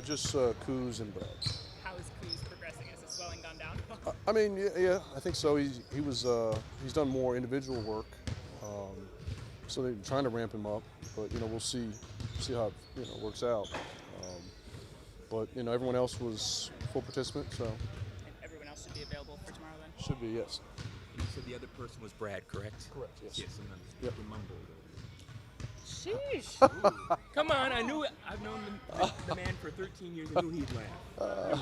Just 𝗙𝗢𝗟 and Brad. How is 𝗙𝗢𝗟 progressing? Has his swelling gone down? I mean, yeah, I think so. He's done more individual work, so they're trying to ramp him up. But we'll see how it works out. But everyone else was full participant, so. And everyone else should be available for tomorrow then? Should be, yes. You said the other person was Brad, correct? Correct. Yes. Yes, and then Yep. we mumbled. Sheesh. Come on, I knew it. I've known the man for 13 years. I knew he'd laugh.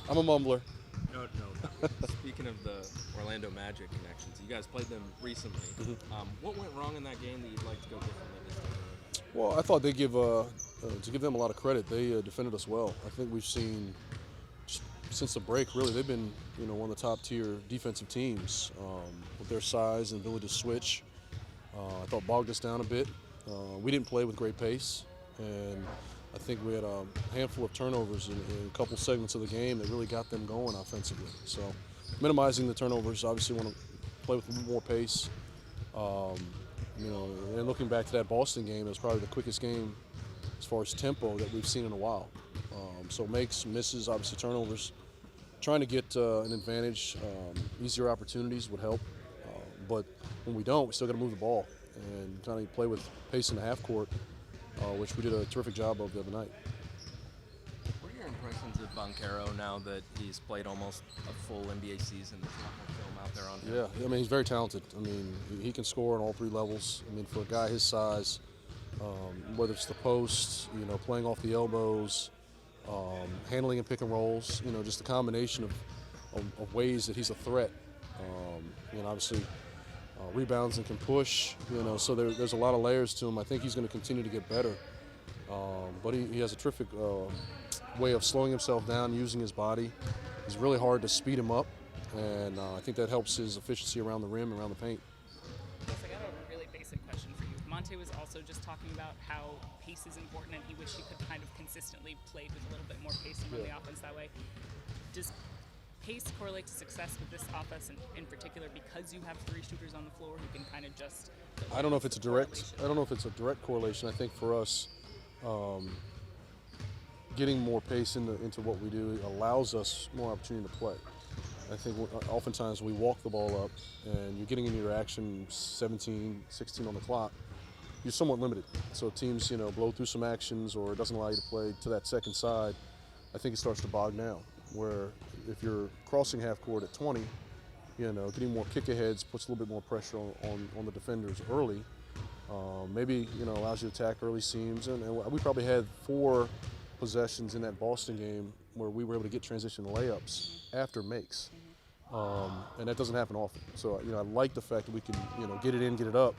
I'm a mumbler. No. Speaking of the Orlando Magic connections, you guys played them recently. What went wrong in that game that you'd like to go differently this time around? Well, I thought they to give them a lot of credit. They defended us well. I think we've seen since the break, really, they've been one of the top tier defensive teams with their size and ability to switch. I thought bogged us down a bit. We didn't play with great pace, and I think we had a handful of turnovers in a couple segments of the game that really got them going offensively. So minimizing the turnovers, obviously want to play with a little more pace. And looking back to that Boston game, it was probably the quickest game as far as tempo that we've seen in a while. So makes, misses, obviously turnovers. Trying to get an advantage, easier opportunities would help. But when we don't, we still got to move the ball and kind of play with pace in the half court, which we did a terrific job of the other night. What are your impressions of 𝗙𝗢𝗟𝗟𝗢𝗪 now that he's played almost a full NBA season? There's a lot more film out there on him. Yeah, I mean, he's very talented. I mean, he can score on all three levels. I mean, for a guy his size, whether it's the post, playing off the elbows, handling and pick and rolls, just a combination of ways that he's a threat. Obviously rebounds and can push, so there's a lot of layers to him. I think he's going to continue to get better. But he has a terrific way of slowing himself down, using his body. It's really hard to speed him up, and I think that helps his efficiency around the rim, around the paint. Yes, I got a really basic question for you. Monte was also just talking about how pace is important, and he wished he could kind of consistently play with a little bit more pace and run the offense that way. Does pace correlate to success with this offense in particular because you have three shooters on the floor who can kind of just? I don't know if it's a direct correlation. I think for us, getting more pace into what we do allows us more opportunity to play. I think oftentimes we walk the ball up and you're getting into your action 17, 16 on the clock. You're somewhat limited. So teams, blow through some actions or it doesn't allow you to play to that second side. I think it starts to bog down. Where if you're crossing half court at 20, getting more kick aheads puts a little bit more pressure on the defenders early. Maybe allows you to attack early seams, and we probably had 4 possessions in that Boston game where we were able to get transition layups after makes, and that doesn't happen often. So I like the fact that we can get it in, get it up,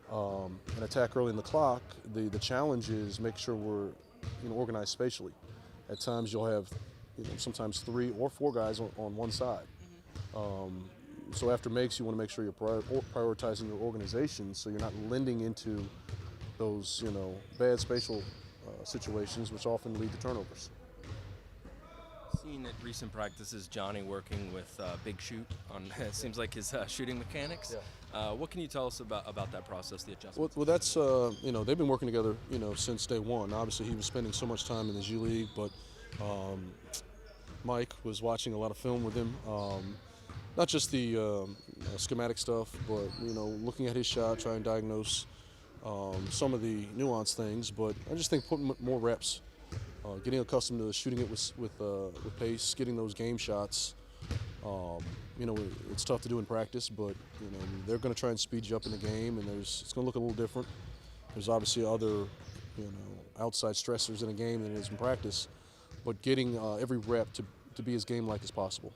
and attack early in the clock. The challenge is make sure we're organized spatially. At times you'll have sometimes 3 or 4 guys on one side. So after makes, you want to make sure you're prioritizing your organization so you're not lending into those bad spatial situations, which often lead to turnovers. Seen at recent practices Johnny working with Big Shoot on it seems like his shooting mechanics. Yeah. What can you tell us about that process, the adjustments? Well, that's they've been working together since day one. Obviously, he was spending so much time in the G League, but Mike was watching a lot of film with him. Not just the schematic stuff, but looking at his shot, trying to diagnose some of the nuanced things. But I just think putting more reps, getting accustomed to shooting it with pace, getting those game shots. It's tough to do in practice, but they're going to try and speed you up in the game, and it's going to look a little different. There's obviously other outside stressors in a game than it is in practice, but getting every rep to be as game-like as possible.